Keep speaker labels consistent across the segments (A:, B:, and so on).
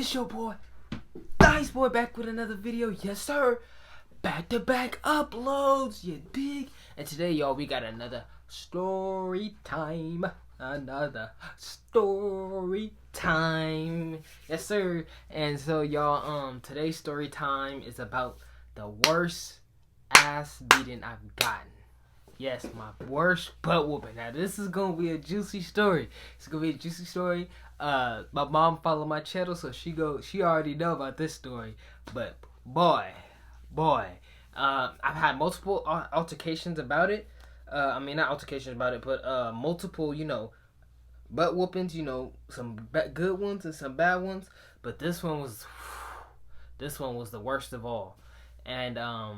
A: It's your boy, Nice Boy, back with another video. Yes, sir. Back-to-back uploads, you dig? And today, y'all, we got another story time. Another story time. Yes, sir. And so, y'all, today's story time is about the worst ass beating I've gotten. Yes, my worst butt whooping. Now, this is gonna be a juicy story. It's gonna be a juicy story. My mom followed my channel, so she already know about this story. But boy, I've had multiple altercations about it. I mean, not altercations about it, but multiple, butt whoopings. Some good ones and some bad ones. But this one was the worst of all. And I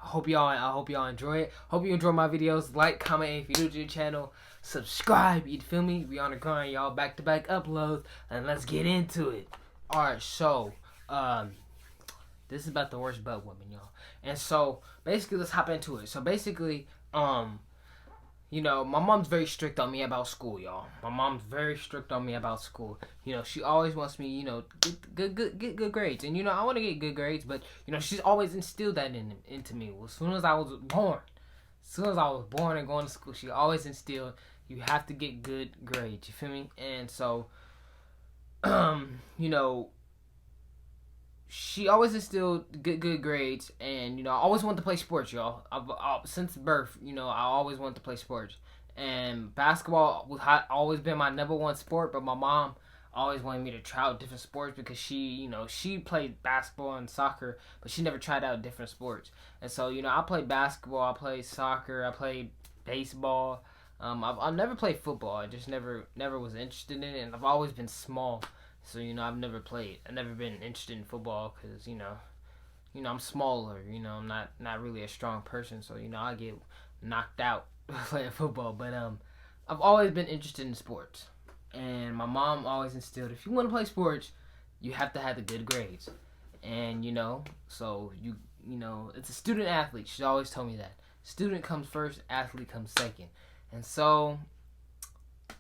A: hope y'all enjoy it. Hope you enjoy my videos. Like, comment if you're new to the channel. Subscribe, you feel me? We on the grind, y'all. Back-to-back uploads. And let's get into it. Alright, so this is about the worst butt whooping, y'all. And so basically let's hop into it. So basically, my mom's very strict on me about school, y'all. My mom's very strict on me about school. She always wants me, get good grades. And I want to get good grades, but she's always instilled that into me. As soon as I was born and going to school, she always instilled you have to get good grades. You feel me? And so, she always instilled good grades, and I always wanted to play sports, y'all. Since birth, I always wanted to play sports, and basketball has always been my number one sport. But my mom always wanted me to try out different sports because she played basketball and soccer, but she never tried out different sports. And so I played basketball, I played soccer, I played baseball. I've never played football. I just never was interested in it, and I've always been small. So, I've never been interested in football because, I'm smaller, I'm not really a strong person. So, I get knocked out playing football. But, I've always been interested in sports. And my mom always instilled, if you want to play sports, you have to have the good grades. And, so, it's a student athlete. She always told me that. Student comes first, athlete comes second. And so,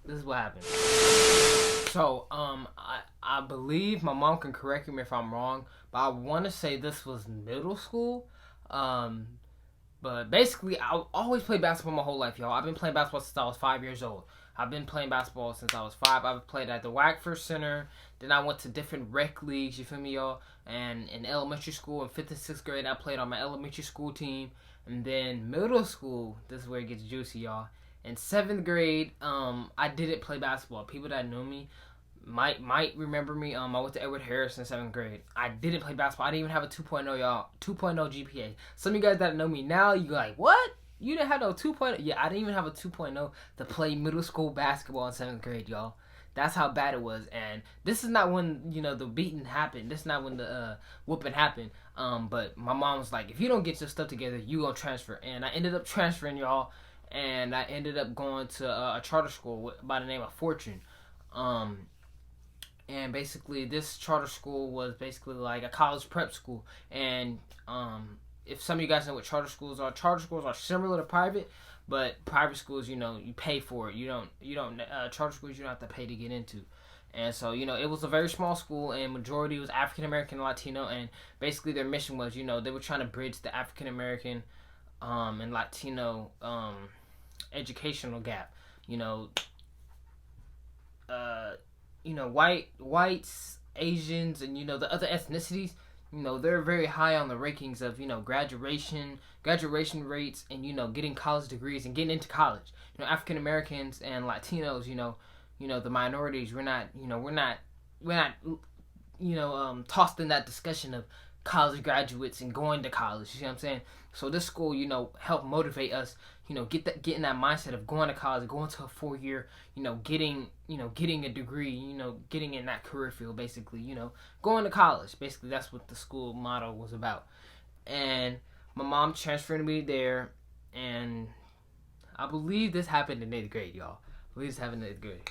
A: this is what happened. So, I believe my mom can correct me if I'm wrong, but I want to say this was middle school. But basically, I always played basketball my whole life, y'all. I've been playing basketball since I was 5 years old. I've been playing basketball since I was 5. I've played at the Wackford Center. Then I went to different rec leagues, you feel me, y'all? And in elementary school, in 5th and 6th grade, I played on my elementary school team. And then middle school, this is where it gets juicy, y'all. In 7th grade, I didn't play basketball. People that know me might remember me. I went to Edward Harris in 7th grade. I didn't play basketball. I didn't even have a 2.0, y'all. 2.0 GPA. Some of you guys that know me now, you like, what? You didn't have no 2.0? Yeah, I didn't even have a 2.0 to play middle school basketball in 7th grade, y'all. That's how bad it was. And this is not when, the beating happened. This is not when the whooping happened. But my mom was like, if you don't get your stuff together, you gonna transfer. And I ended up transferring, y'all. And I ended up going to a charter school by the name of Fortune. And basically this charter school was basically like a college prep school. And if some of you guys know what charter schools are similar to private, but private schools, you pay for it. Charter schools you don't have to pay to get into. And so, it was a very small school, and majority was African American and Latino, and basically their mission was, they were trying to bridge the African American and Latino educational gap. Whites, Asians, and the other ethnicities, they're very high on the rankings of graduation rates, and getting college degrees and getting into college. African Americans and Latinos, the minorities, we're not tossed in that discussion of college graduates and going to college. You see what I'm saying? So this school, helped motivate us, get in that mindset of going to college, going to a 4-year, getting a degree, getting in that career field, basically, going to college. Basically, that's what the school motto was about. And my mom transferred me there, and I believe this happened in 8th grade, y'all. I believe this happened in 8th grade.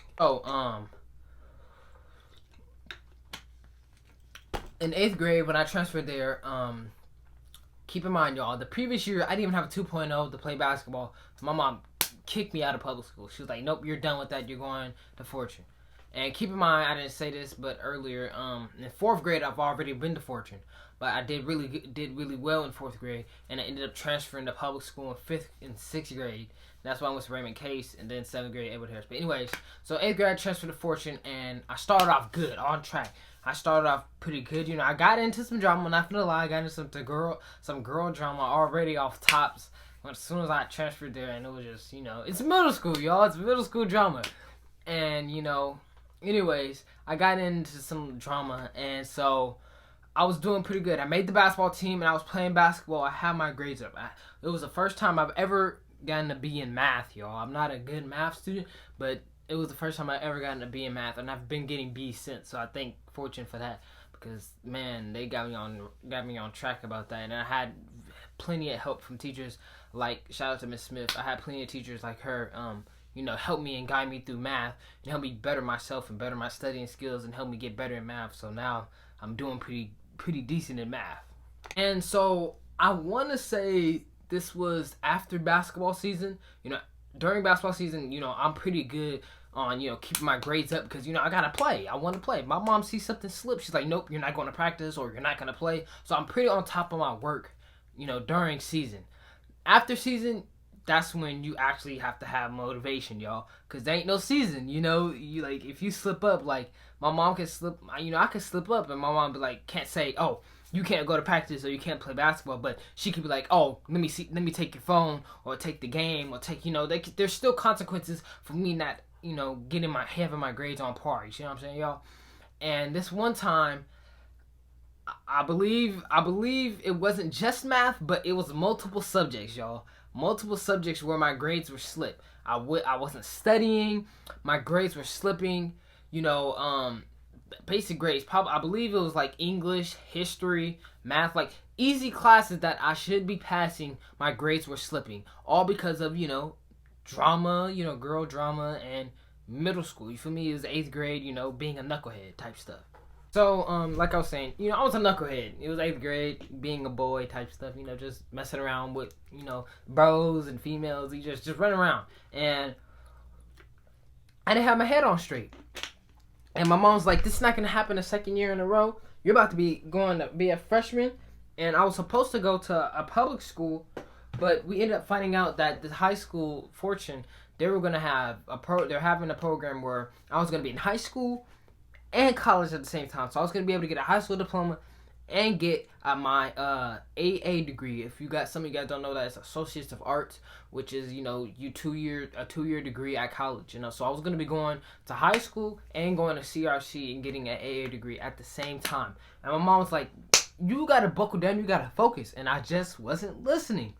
A: In 8th grade, when I transferred there, keep in mind, y'all, the previous year, I didn't even have a 2.0 to play basketball. So my mom kicked me out of public school. She was like, nope, you're done with that. You're going to Fortune. And keep in mind, I didn't say this, but earlier, in fourth grade, I've already been to Fortune, but I did really well in fourth grade, and I ended up transferring to public school in fifth and sixth grade. That's why I went to Raymond Case, and then seventh grade Edward Harris. But anyways, so eighth grade I transferred to Fortune, and I started off good, on track. I started off pretty good. I got into some drama. Not gonna lie, I got into some girl drama already off tops. As soon as I transferred there, and it was just, it's middle school, y'all. It's middle school drama, and anyways, I got into some drama, and so I was doing pretty good. I made the basketball team, and I was playing basketball. I had my grades up. It was the first time I've ever gotten to B in math, y'all. I'm not a good math student, but it was the first time I ever gotten to B in math, and I've been getting B since. So I thank Fortune for that, because man, they got me on track about that, and I had plenty of help from teachers. Like, shout out to Miss Smith. I had plenty of teachers like her, help me and guide me through math and help me better myself and better my studying skills and help me get better in math. So now I'm doing pretty decent in math. And so I want to say this was after basketball season. During basketball season, I'm pretty good on, keeping my grades up because, I got to play. I want to play. My mom sees something slip. She's like, nope, you're not going to practice or you're not going to play. So I'm pretty on top of my work, during season. After season, that's when you actually have to have motivation, y'all, because there ain't no season. You like, if you slip up, like, my mom can slip, I can slip up, and my mom be like, can't say, oh, you can't go to practice or you can't play basketball, but she could be like, oh, let me take your phone or take the game or take, there's still consequences for me not, having my grades on par. You see what I'm saying, y'all? And this one time, I believe it wasn't just math, but it was multiple subjects, y'all. Multiple subjects where my grades were slipped. I wasn't studying. My grades were slipping. Basic grades. I believe it was like English, history, math, like easy classes that I should be passing. My grades were slipping, all because of drama, girl drama, and middle school. You feel me? It was eighth grade. Being a knucklehead type stuff. So, like I was saying, I was a knucklehead. It was eighth grade, being a boy type stuff, just messing around with, bros and females. You just running around. And I didn't have my head on straight. And my mom's like, this is not going to happen a second year in a row. You're about to be going to be a freshman. And I was supposed to go to a public school, but we ended up finding out that the high school, Fortune, they were going to have they're having a program where I was going to be in high school and college at the same time. So I was going to be able to get a high school diploma and get my AA degree. If some of you guys don't know that, it's Associates of Arts, which is, a 2-year degree at college. So I was going to be going to high school and going to CRC and getting an AA degree at the same time. And my mom was like, you got to buckle down, you got to focus. And I just wasn't listening.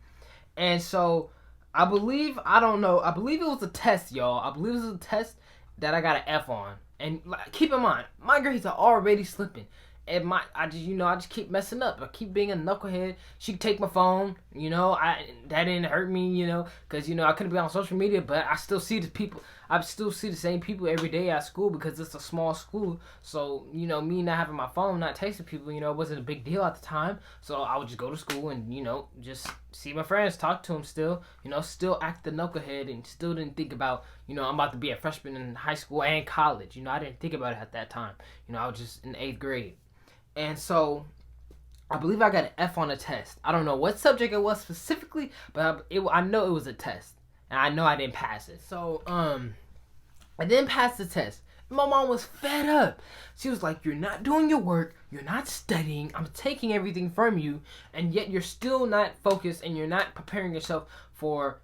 A: And so I believe it was a test, y'all. I believe it was a test that I got an F on. And keep in mind, my grades are already slipping. And I just keep messing up. I keep being a knucklehead. She could take my phone, that didn't hurt me, because, I couldn't be on social media, but I still see the people. I still see the same people every day at school because it's a small school. So, me not having my phone, not texting people, it wasn't a big deal at the time. So I would just go to school and, just see my friends, talk to them still, still act the knucklehead and still didn't think about, I'm about to be a freshman in high school and college. I didn't think about it at that time. I was just in 8th grade. And so, I believe I got an F on a test. I don't know what subject it was specifically, but I know it was a test. And I know I didn't pass it. So, I didn't pass the test. My mom was fed up. She was like, you're not doing your work. You're not studying. I'm taking everything from you. And yet, you're still not focused and you're not preparing yourself for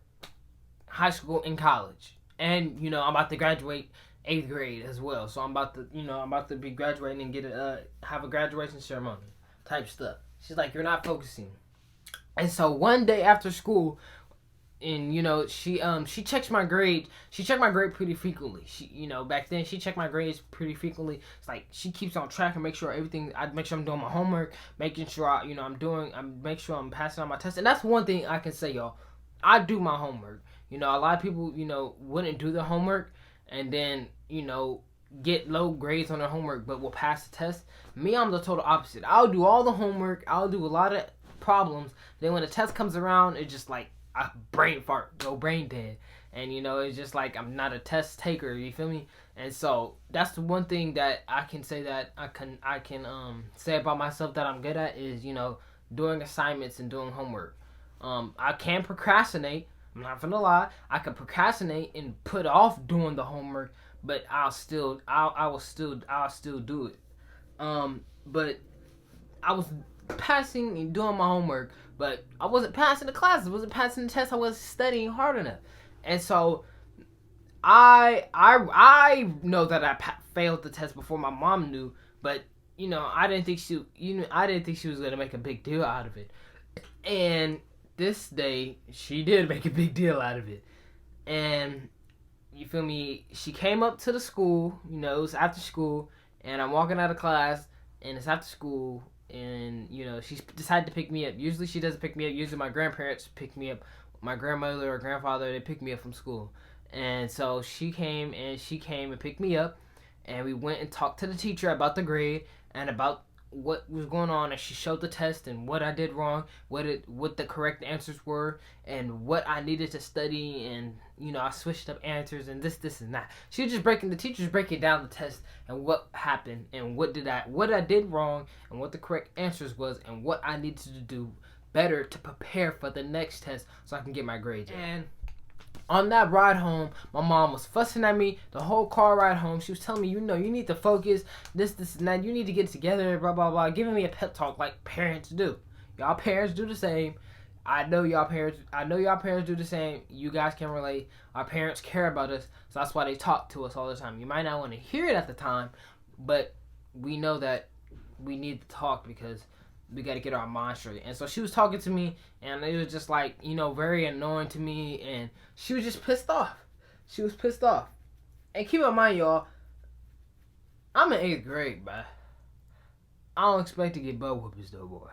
A: high school and college. And, I'm about to graduate 8th grade as well, so I'm about to be graduating and have a graduation ceremony type stuff. She's like, you're not focusing. And so one day after school, and she checks my grade. She checked my grade pretty frequently. Back then she checked my grades pretty frequently. It's like she keeps on track and make sure I'm doing my homework, making sure make sure I'm passing on my tests. And that's one thing I can say, y'all. I do my homework. A lot of people wouldn't do their homework and then, get low grades on their homework but will pass the test. Me, I'm the total opposite. I'll do all the homework. I'll do a lot of problems. Then when the test comes around, it's just like, I brain fart, go brain dead. And it's just like I'm not a test taker. You feel me? And so that's the one thing that I can say that I can say about myself that I'm good at is doing assignments and doing homework. I can procrastinate. I'm not gonna lie. I can procrastinate and put off doing the homework, but I'll still do it. But I was passing and doing my homework, but I wasn't passing the classes. I wasn't passing the test. I wasn't studying hard enough, and so I know that I failed the test before my mom knew, but I didn't think she was gonna make a big deal out of it. And this day, she did make a big deal out of it. And you feel me? She came up to the school. It was after school, and I'm walking out of class, and it's after school, and she decided to pick me up. Usually she doesn't pick me up. Usually my grandparents pick me up. My grandmother or grandfather, they pick me up from school. And so she came and picked me up, and we went and talked to the teacher about the grade and about what was going on, and she showed the test and what I did wrong, what the correct answers were, and what I needed to study, and I switched up answers and this and that. She was just the teacher was breaking down the test and what happened and what I did wrong and what the correct answers was and what I needed to do better to prepare for the next test so I can get my grades. And on that ride home, my mom was fussing at me the whole car ride home. She was telling me, you need to focus, this, and that. You need to get it together, blah, blah, blah. Giving me a pep talk like parents do. Y'all parents do the same. I know y'all parents do the same. You guys can relate. Our parents care about us, so that's why they talk to us all the time. You might not want to hear it at the time, but we know that we need to talk because we got to get our mind straight. And so she was talking to me, and it was just like, very annoying to me, and she was just pissed off. She was pissed off. And keep in mind, y'all, I'm in 8th grade, bruh. I don't expect to get butt whoopings, though, boy.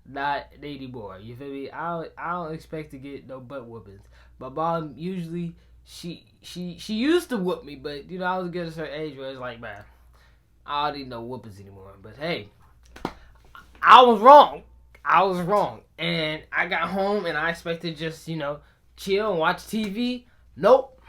A: Not lady boy, you feel me? I don't expect to get no butt whoopings. My mom usually, she used to whoop me, but, I was getting a certain age where it's like, man, I don't need no whoopings anymore. But, hey, I was wrong. And I got home and I expected just, chill and watch TV. Nope.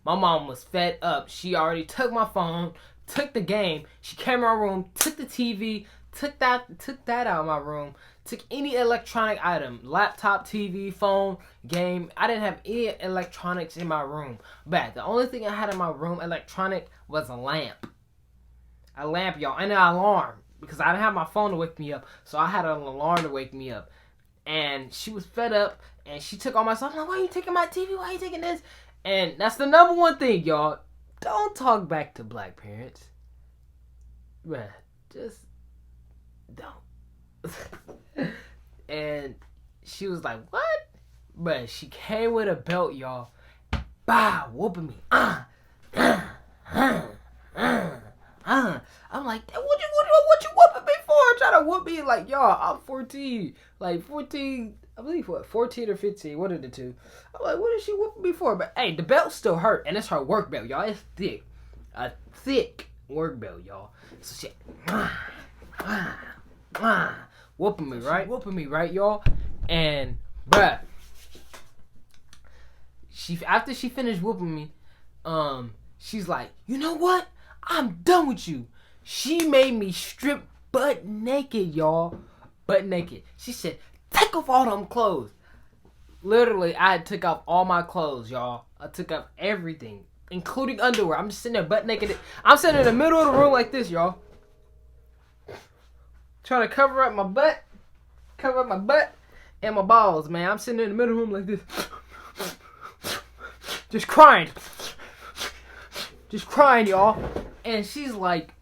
A: My mom was fed up. She already took my phone, took the game. She came in my room, took the TV, took that out of my room, took any electronic item, laptop, TV, phone, game. I didn't have any electronics in my room. But the only thing I had in my room electronic was a lamp. A lamp, y'all, and an alarm. Because I didn't have my phone to wake me up, so I had an alarm to wake me up. And she was fed up, and she took all my stuff. I'm like, why are you taking my TV? Why are you taking this? And that's the number one thing, y'all. Don't talk back to black parents. Bruh, just don't. And she was like, what? Bruh, she came with a belt, y'all. Bah, whooping me. I'm like, what you whooping me for? Trying to whoop me like, y'all, I'm 14. Like 14, I believe 14 or 15, one of the two. I'm like, what is she whooping me for? But hey, the belt still hurt, and it's her work belt, y'all. It's thick. A thick work belt, y'all. So she whooping me, right? Whooping me, right, y'all? And bruh, after she finished whooping me, she's like, you know what? I'm done with you. She made me strip butt naked, y'all. Butt naked. She said, take off all them clothes. Literally, I took off all my clothes, y'all. I took off everything, including underwear. I'm just sitting there butt naked. I'm sitting in the middle of the room like this, y'all. Trying to cover up my butt and my balls, man. I'm sitting in the middle of the room like this. Just crying, y'all. And she's like,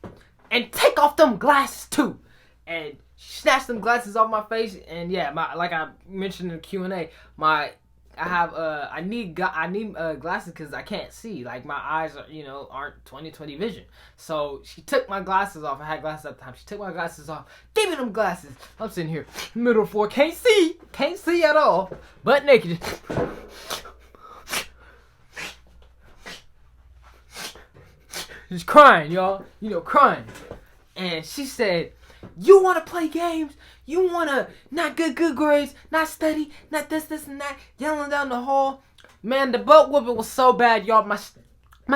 A: and take off them glasses too. And she snatched them glasses off my face. And yeah, like I mentioned in the Q&A, I need glasses because I can't see. Like my eyes are, aren't 20/20 vision. So she took my glasses off. I had glasses at the time. She took my glasses off. Give me them glasses. I'm sitting here, middle of the floor, can't see at all, butt naked. Just crying, y'all. Crying. And she said, You want to play games? You want to not get good grades, not study, not this, and that, yelling down the hall. Man, the butt whooping was so bad, y'all. My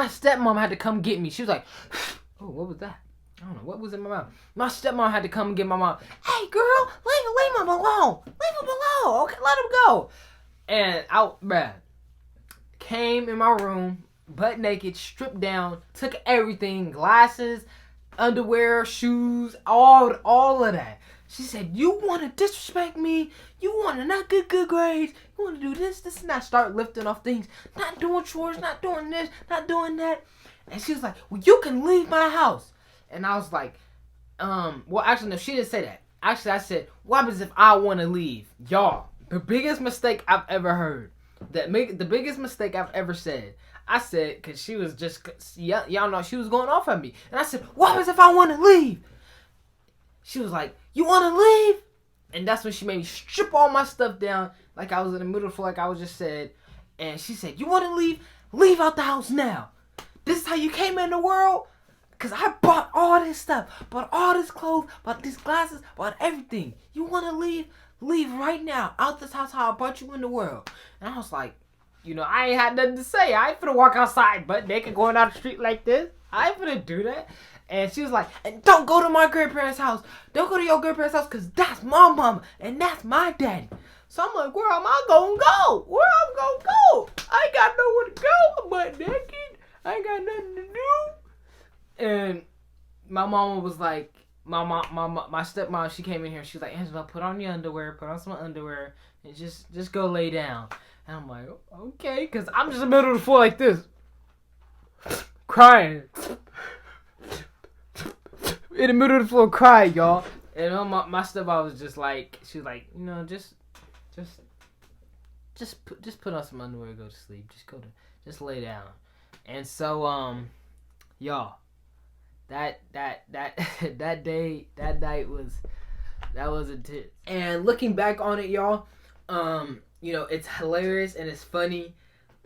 A: stepmom had to come get me. She was like, oh, what was that? I don't know. What was in my mouth? My stepmom had to come and get my mom. Hey, girl, leave him alone. Leave him alone. Okay, let him go. And bruh, came in my room, butt naked, stripped down, took everything, glasses, underwear, shoes, all of that. She said, you want to disrespect me? You want to not get good grades? You want to do this, and that? Start lifting off things, not doing chores, not doing this, not doing that. And she was like, well, you can leave my house. And I was like, well, actually, no, she didn't say that. Actually, I said, what happens if I want to leave? Y'all, the biggest mistake I've ever heard. The biggest mistake I've ever said. I said, because she was just, y'all know, she was going off at me. And I said, what happens if I want to leave? She was like, you want to leave? And that's when she made me strip all my stuff down like I was in the middle of the floor, like I was just said. And she said, you want to leave? Leave out the house now. This is how you came in the world? Because I bought all this stuff. Bought all this clothes. Bought these glasses. Bought everything. You want to leave? Leave right now. Out this house how I brought you in the world. And I was like, you know, I ain't had nothing to say. I ain't finna walk outside butt naked going down the street like this. I ain't finna do that. And she was like, and don't go to my grandparents' house. Don't go to your grandparents' house because that's my mama and that's my daddy. So I'm like, where am I going to go? Where I'm going to go? I ain't got nowhere to go. I'm butt naked. I ain't got nothing to do. And my mama was like, my stepmom, she came in here. She was like, Angela, put on your underwear. Put on some underwear. And just go lay down. And I'm like, okay. Because I'm just in the middle of the floor like this. Crying. In the middle of the floor crying, y'all. And my stepmom was just like, she was like, you know, just put on some underwear and go to sleep. Just lay down. And so, y'all, that night was intense. And looking back on it, y'all, you know, it's hilarious and it's funny.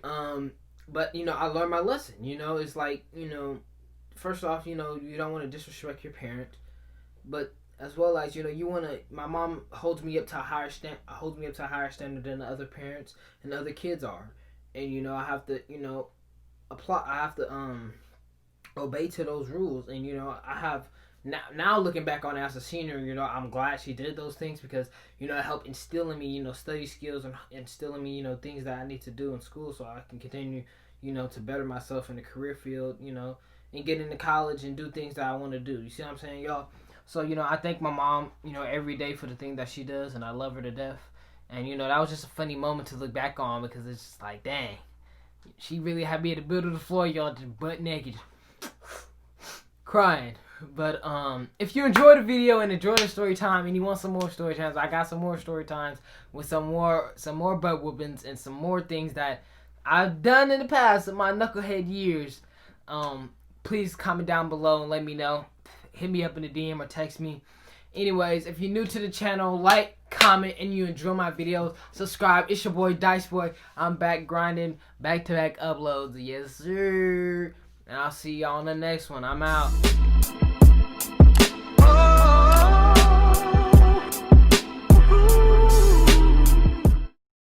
A: But you know, I learned my lesson. You know, it's like, you know, first off, you know, you don't want to disrespect your parent, but as well as, you know, you want to. My mom holds me up to a higher standard than the other parents and the other kids are, and you know, I have to, you know, obey to those rules, and you know, I have now looking back on it as a senior, you know, I'm glad she did those things because, you know, it helped instill in me, you know, study skills and instill in me, you know, things that I need to do in school so I can continue, you know, to better myself in the career field, you know, and get into college and do things that I want to do. You see what I'm saying, y'all? So, you know, I thank my mom, you know, every day for the thing that she does, and I love her to death. And, you know, that was just a funny moment to look back on because it's just like, dang, she really had me at the middle of the floor, y'all, just butt naked, crying. But if you enjoyed the video and enjoyed the story time and you want some more story times, I got some more story times with some more butt whoopings and some more things that I've done in the past in my knucklehead years. Please comment down below and let me know. Hit me up in the DM or text me. Anyways, if you're new to the channel, like, comment, and you enjoy my videos, subscribe. It's your boy Dice Boy. I'm back grinding back-to-back uploads. Yes, sir. And I'll see y'all on the next one. I'm out.